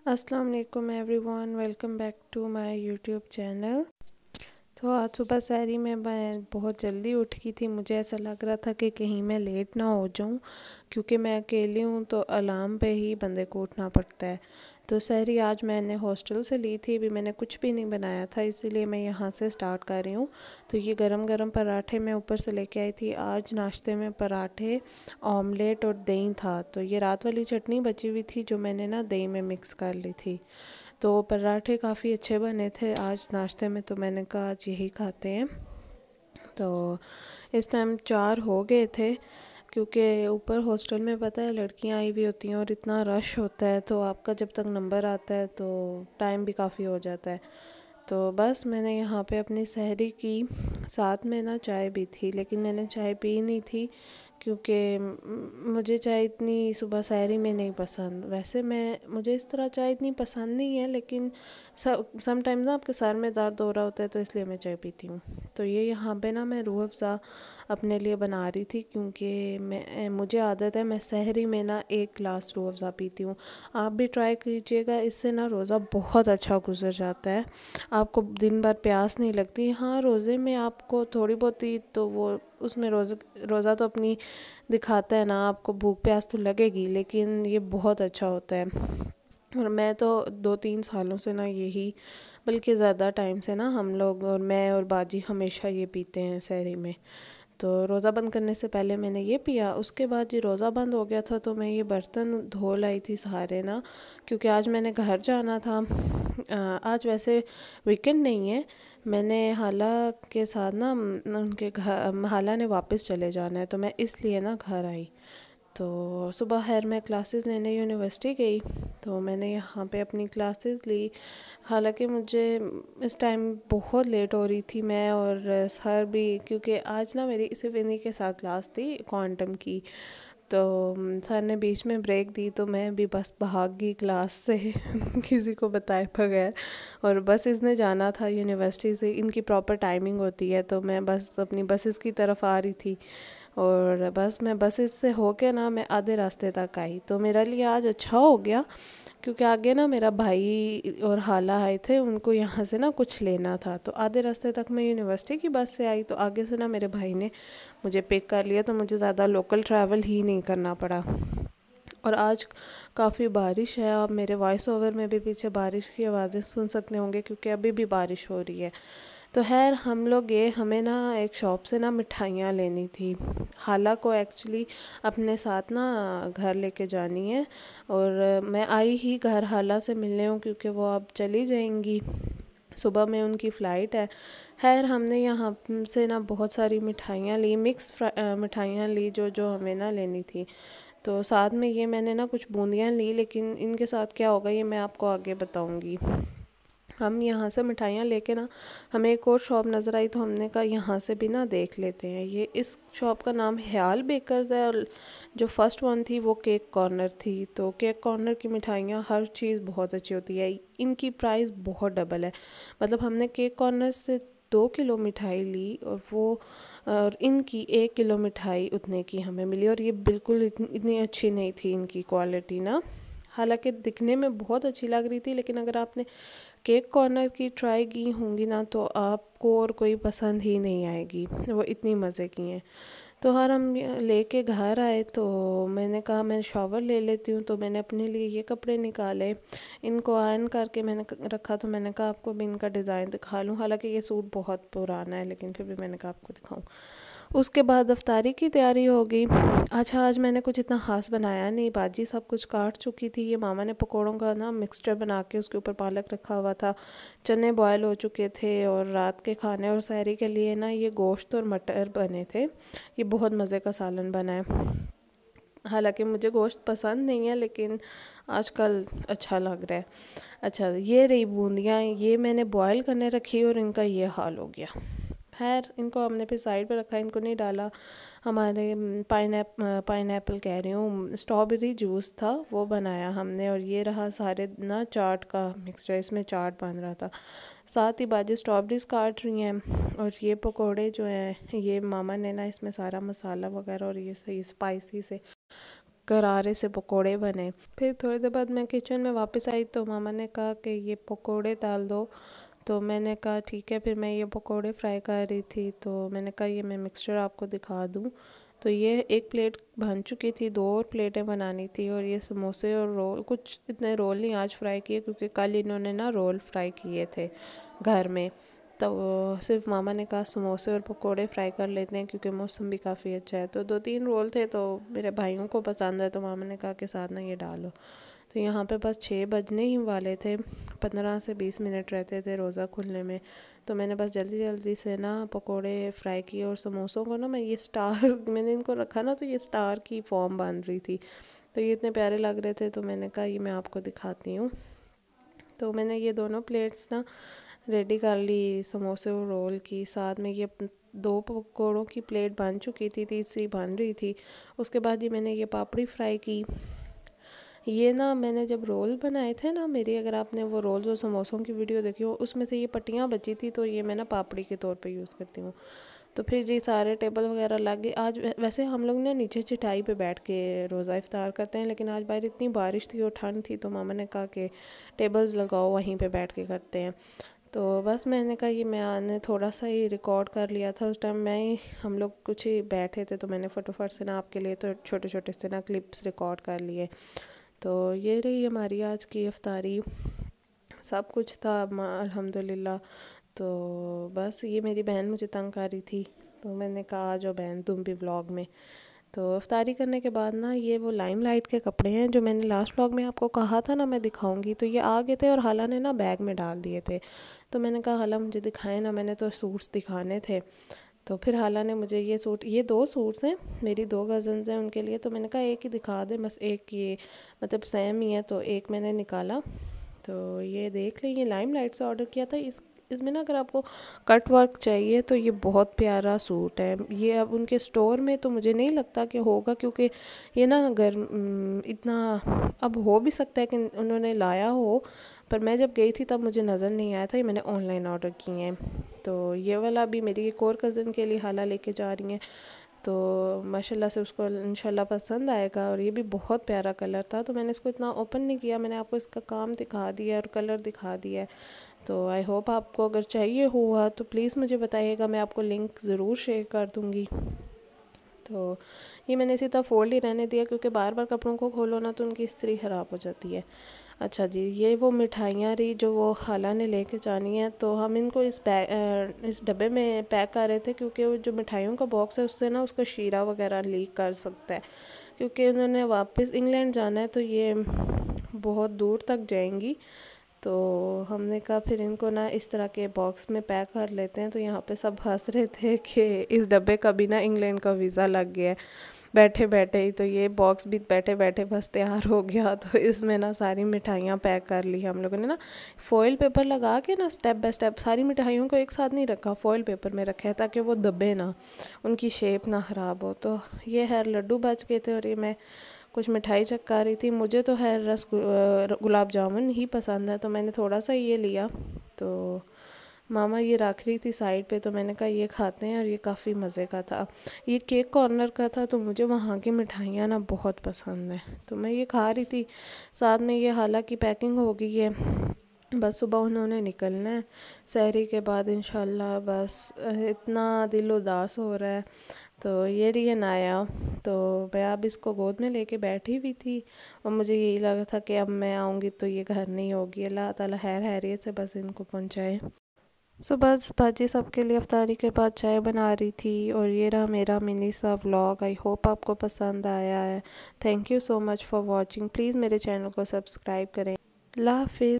अस्सलाम वालेकुम everyone, welcome back to my YouTube channel. तो आज सुबह सहरी में मैं बहुत जल्दी उठ गई थी। मुझे ऐसा लग रहा था कि कहीं मैं लेट ना हो जाऊं, क्योंकि मैं अकेली हूं तो अलार्म पे ही बंदे को उठना पड़ता है। तो सहरी आज मैंने हॉस्टल से ली थी। अभी मैंने कुछ भी नहीं बनाया था, इसीलिए मैं यहाँ से स्टार्ट कर रही हूँ। तो ये गरम गरम पराठे मैं ऊपर से लेके आई थी। आज नाश्ते में पराठे, ऑमलेट और दही था। तो ये रात वाली चटनी बची हुई थी जो मैंने ना दही में मिक्स कर ली थी। तो पराठे काफ़ी अच्छे बने थे आज नाश्ते में, तो मैंने कहा आज यही खाते हैं। तो इस टाइम 4 हो गए थे, क्योंकि ऊपर हॉस्टल में पता है लड़कियां आई हुई होती हैं और इतना रश होता है, तो आपका जब तक नंबर आता है तो टाइम भी काफ़ी हो जाता है। तो बस मैंने यहाँ पे अपनी सहरी की, साथ में ना चाय भी थी, लेकिन मैंने चाय पी नहीं थी क्योंकि मुझे चाय इतनी सुबह सहरी में नहीं पसंद। वैसे मुझे इस तरह चाय इतनी पसंद नहीं है, लेकिन समटाइम्स ना आपके सर में दर्द हो रहा होता है, तो इसलिए मैं चाय पीती हूँ। तो ये यहाँ पे ना मैं रूह अफ़ज़ा अपने लिए बना रही थी, क्योंकि मुझे आदत है मैं सहरी में ना 1 गिलास रूह अफ़ज़ा पीती हूँ। आप भी ट्राई कीजिएगा, इससे ना रोज़ा बहुत अच्छा गुजर जाता है। आपको दिन भर प्यास नहीं लगती। हाँ, रोज़े में आपको थोड़ी बहुत ही तो वो उसमें रोज़ा तो अपनी दिखाता है ना, आपको भूख प्यास तो लगेगी, लेकिन ये बहुत अच्छा होता है। और मैं तो 2-3 सालों से ना यही, बल्कि ज़्यादा टाइम से ना हम लोग और मैं और बाजी हमेशा ये पीते हैं सहरी में। तो रोज़ा बंद करने से पहले मैंने ये पिया। उसके बाद जी रोज़ा बंद हो गया था, तो मैं ये बर्तन धो लाई थी सारे ना, क्योंकि आज मैंने घर जाना था। आज वैसे वीकेंड नहीं है, मैंने हाला के साथ ना उनके घर, हाला ने वापस चले जाना है, तो मैं इसलिए ना घर आई। तो सुबह खैर मैं क्लासेस लेने यूनिवर्सिटी गई, तो मैंने यहाँ पे अपनी क्लासेस ली। हालांकि मुझे इस टाइम बहुत लेट हो रही थी, मैं और सर भी, क्योंकि आज ना मेरी सिर्फ इन्हीं के साथ क्लास थी क्वांटम की। तो सर ने बीच में ब्रेक दी, तो मैं भी बस भाग गई क्लास से किसी को बताए बगैर। और बस इसने जाना था यूनिवर्सिटी से, इनकी प्रॉपर टाइमिंग होती है, तो मैं बस अपनी बसेस की तरफ आ रही थी। और बस मैं बसेस से होके ना मैं आधे रास्ते तक आई। तो मेरे लिए आज अच्छा हो गया, क्योंकि आगे ना मेरा भाई और हाला आए थे, उनको यहाँ से ना कुछ लेना था। तो आधे रास्ते तक मैं यूनिवर्सिटी की बस से आई, तो आगे से ना मेरे भाई ने मुझे पिक कर लिया, तो मुझे ज़्यादा लोकल ट्रैवल ही नहीं करना पड़ा। और आज काफ़ी बारिश है। आप मेरे वॉइस ओवर में भी पीछे बारिश की आवाज़ें सुन सकते होंगे, क्योंकि अभी भी बारिश हो रही है। तो खैर हम लोग गए, हमें ना एक शॉप से ना मिठाइयाँ लेनी थी। हाला को एक्चुअली अपने साथ ना घर लेके जानी है, और मैं आई ही घर हाला से मिलने हूँ, क्योंकि वो अब चली जाएंगी, सुबह में उनकी फ़्लाइट है। खैर हमने यहाँ से ना बहुत सारी मिठाइयाँ ली, मिक्स मिठाइयाँ ली जो जो हमें ना लेनी थी। तो साथ में ये मैंने ना कुछ बूंदियाँ ली, लेकिन इनके साथ क्या होगा ये मैं आपको आगे बताऊँगी। हम यहाँ से मिठाइयाँ लेके ना, हमें एक और शॉप नज़र आई, तो हमने कहा यहाँ से भी ना देख लेते हैं। ये इस शॉप का नाम ख्याल बेकर्स है, और जो फर्स्ट वन थी वो केक कॉर्नर थी। तो केक कॉर्नर की मिठाइयाँ हर चीज़ बहुत अच्छी होती है, इनकी प्राइस बहुत डबल है। मतलब हमने केक कॉर्नर से 2 किलो मिठाई ली, और इनकी 1 किलो मिठाई उतने की हमें मिली, और ये बिल्कुल इतनी अच्छी नहीं थी इनकी क्वालिटी ना। हालांकि दिखने में बहुत अच्छी लग रही थी, लेकिन अगर आपने केक कॉर्नर की ट्राई की होंगी ना, तो आपको और कोई पसंद ही नहीं आएगी, वो इतनी मज़े की हैं। तो हर हम लेके घर आए, तो मैंने कहा मैं शॉवर ले लेती हूँ, तो मैंने अपने लिए ये कपड़े निकाले, इनको आयरन करके मैंने रखा। तो मैंने कहा आपको भी इनका डिज़ाइन दिखा लूँ। हालांकि ये सूट बहुत पुराना है, लेकिन फिर भी मैंने कहा आपको दिखाऊँ। उसके बाद अफ्तारी की तैयारी हो गई। अच्छा, आज मैंने कुछ इतना ख़ास बनाया नहीं, बाजी सब कुछ काट चुकी थी। ये मामा ने पकौड़ों का ना मिक्सचर बना के उसके ऊपर पालक रखा हुआ था, चने बॉयल हो चुके थे, और रात के खाने और सहरी के लिए ना ये गोश्त और मटर बने थे। ये बहुत मज़े का सालन बना है। हालांकि मुझे गोश्त पसंद नहीं है, लेकिन आजकल अच्छा लग रहा है। अच्छा, ये रही बूंदियाँ, ये मैंने बॉयल करने रखी, और इनका ये हाल हो गया। खैर इनको हमने फिर साइड पे रखा, इनको नहीं डाला। हमारे पाइनएप्पल कह रही हूँ, स्ट्रॉबेरी जूस था, वो बनाया हमने। और ये रहा सारे ना चाट का मिक्सचर, इसमें चाट बन रहा था। साथ ही बाजी स्ट्रॉबेरीज काट रही हैं, और ये पकोड़े जो हैं ये मामा ने ना इसमें सारा मसाला वगैरह और ये सही स्पाइसी से गरारे से पकोड़े बने। फिर थोड़ी देर बाद मैं किचन में वापस आई तो मामा ने कहा कि ये पकोड़े डाल दो, तो मैंने कहा ठीक है। फिर मैं ये पकोड़े फ्राई कर रही थी तो मैंने कहा ये मैं मिक्सचर आपको दिखा दूँ। तो ये एक प्लेट बन चुकी थी, 2 और प्लेटें बनानी थी। और ये समोसे और रोल, कुछ इतने रोल नहीं आज फ्राई किए क्योंकि कल इन्होंने ना रोल फ्राई किए थे घर में। तो सिर्फ मामा ने कहा समोसे और पकोड़े फ्राई कर लेते हैं क्योंकि मौसम भी काफ़ी अच्छा है। तो 2-3 रोल थे तो मेरे भाइयों को पसंद है, तो मामा ने कहा कि साथ ना ये डालो। तो यहाँ पे बस 6 बजने ही वाले थे, 15 से 20 मिनट रहते थे रोज़ा खुलने में। तो मैंने बस जल्दी जल्दी से ना पकोड़े फ्राई किए। और समोसों को ना मैं ये स्टार मैंने इनको रखा ना तो ये स्टार की फॉर्म बन रही थी, तो ये इतने प्यारे लग रहे थे। तो मैंने कहा ये मैं आपको दिखाती हूँ। तो मैंने ये दोनों प्लेट्स ना रेडी कर ली समोसे और रोल की। साथ में ये 2 पकौड़ों की प्लेट बन चुकी थी, तीसरी बन रही थी। उसके बाद ही मैंने ये पापड़ी फ्राई की। ये ना मैंने जब रोल बनाए थे ना मेरी, अगर आपने वो रोल्स और समोसों की वीडियो देखी हो उसमें से ये पट्टियाँ बची थी, तो ये मैं ना पापड़ी के तौर पे यूज़ करती हूँ। तो फिर जी सारे टेबल वगैरह लग गए। आज वैसे हम लोग ना नीचे चटाई पे बैठ के रोज़ा इफ्तार करते हैं, लेकिन आज बाहर इतनी बारिश थी और ठंड थी तो मामा ने कहा कि टेबल्स लगाओ वहीं पे बैठ के करते हैं। तो बस मैंने कहा ये मैंने थोड़ा सा ही रिकॉर्ड कर लिया था उस टाइम, मैं ही हम लोग कुछ ही बैठे थे तो मैंने फटाफट से ना आपके लिए तो छोटे छोटे से ना क्लिप्स रिकॉर्ड कर लिए। तो ये रही हमारी आज की इफ्तारी, सब कुछ था अल्हम्दुलिल्लाह। तो बस ये मेरी बहन मुझे तंग कर रही थी तो मैंने कहा आ जाओ बहन तुम भी व्लॉग में। तो इफ्तारी करने के बाद ना ये वो लाइमलाइट के कपड़े हैं जो मैंने लास्ट व्लॉग में आपको कहा था ना मैं दिखाऊंगी, तो ये आ गए थे और हाला ने ना बैग में डाल दिए थे। तो मैंने कहा हाला मुझे दिखाए ना, मैंने तो सूट्स दिखाने थे। तो फिर हाला ने मुझे ये सूट, ये 2 सूट्स हैं, मेरी 2 कज़न्स हैं उनके लिए। तो मैंने कहा एक ही दिखा दे बस, एक ये मतलब सेम ही है, तो एक मैंने निकाला। तो ये देख लें, ये लाइमलाइट से ऑर्डर किया था। इसमें ना अगर आपको कट वर्क चाहिए तो ये बहुत प्यारा सूट है। ये अब उनके स्टोर में तो मुझे नहीं लगता कि होगा क्योंकि ये ना इतना, अब हो भी सकता है कि उन्होंने लाया हो, पर मैं जब गई थी तब मुझे नज़र नहीं आया था। ये मैंने ऑनलाइन ऑर्डर किए हैं। तो ये वाला भी मेरी एक और कज़न के लिए हाला लेके जा रही हैं, तो माशाल्लाह से उसको इंशाल्लाह पसंद आएगा। और ये भी बहुत प्यारा कलर था तो मैंने इसको इतना ओपन नहीं किया, मैंने आपको इसका काम दिखा दिया और कलर दिखा दिया है। तो आई होप आपको अगर चाहिए हुआ तो प्लीज़ मुझे बताइएगा, मैं आपको लिंक ज़रूर शेयर कर दूँगी। तो ये मैंने इसी तरह फोल्ड ही रहने दिया क्योंकि बार बार कपड़ों को खोलो ना तो उनकी इस्त्री ख़राब हो जाती है। अच्छा जी, ये वो मिठाइयाँ रही जो वो खाला ने लेके जानी है, तो हम इनको इस डब्बे में पैक कर रहे थे क्योंकि वो जो मिठाइयों का बॉक्स है उससे ना उसका शीरा वगैरह लीक कर सकता है, क्योंकि उन्होंने वापस इंग्लैंड जाना है तो ये बहुत दूर तक जाएंगी। तो हमने कहा फिर इनको ना इस तरह के बॉक्स में पैक कर लेते हैं। तो यहाँ पे सब हंस रहे थे कि इस डब्बे का भी ना इंग्लैंड का वीज़ा लग गया है बैठे बैठे ही। तो ये बॉक्स भी बैठे बैठे बस तैयार हो गया। तो इसमें ना सारी मिठाइयाँ पैक कर ली हम लोगों ने ना, फॉइल पेपर लगा के ना स्टेप बाय स्टेप सारी मिठाइयों को एक साथ नहीं रखा, फॉइल पेपर में रखा है ताकि वो दबे ना, उनकी शेप ना ख़राब हो। तो ये है लड्डू बच गए थे और ये मैं कुछ मिठाई चक्का रही थी। मुझे तो है गुलाब जामुन ही पसंद है तो मैंने थोड़ा सा ये लिया। तो मामा ये रख रही थी साइड पे तो मैंने कहा ये खाते हैं, और ये काफ़ी मज़े का था। ये केक कॉर्नर का था तो मुझे वहाँ की मिठाइयाँ ना बहुत पसंद है तो मैं ये खा रही थी। साथ में ये हालांकि पैकिंग हो गई है, बस सुबह उन्होंने निकलना है सहरी के बाद इंशाल्लाह। बस इतना दिल उदास हो रहा है। तो ये रही है नाया, तो मैं अब इसको गोद में लेके बैठी हुई थी और मुझे यही लगा था कि अब मैं आऊँगी तो ये घर नहीं होगी। अल्लाह ताला खैर खैरियत से बस इनको पहुँचाए। सो बस भाजी सबके लिए अफ्तारी के बाद चाय बना रही थी। और ये रहा मेरा मिनी सा व्लॉग, आई होप आपको पसंद आया है। Thank you so much for watching, please मेरे चैनल को सब्सक्राइब करें। अल्लाह हाफिज़।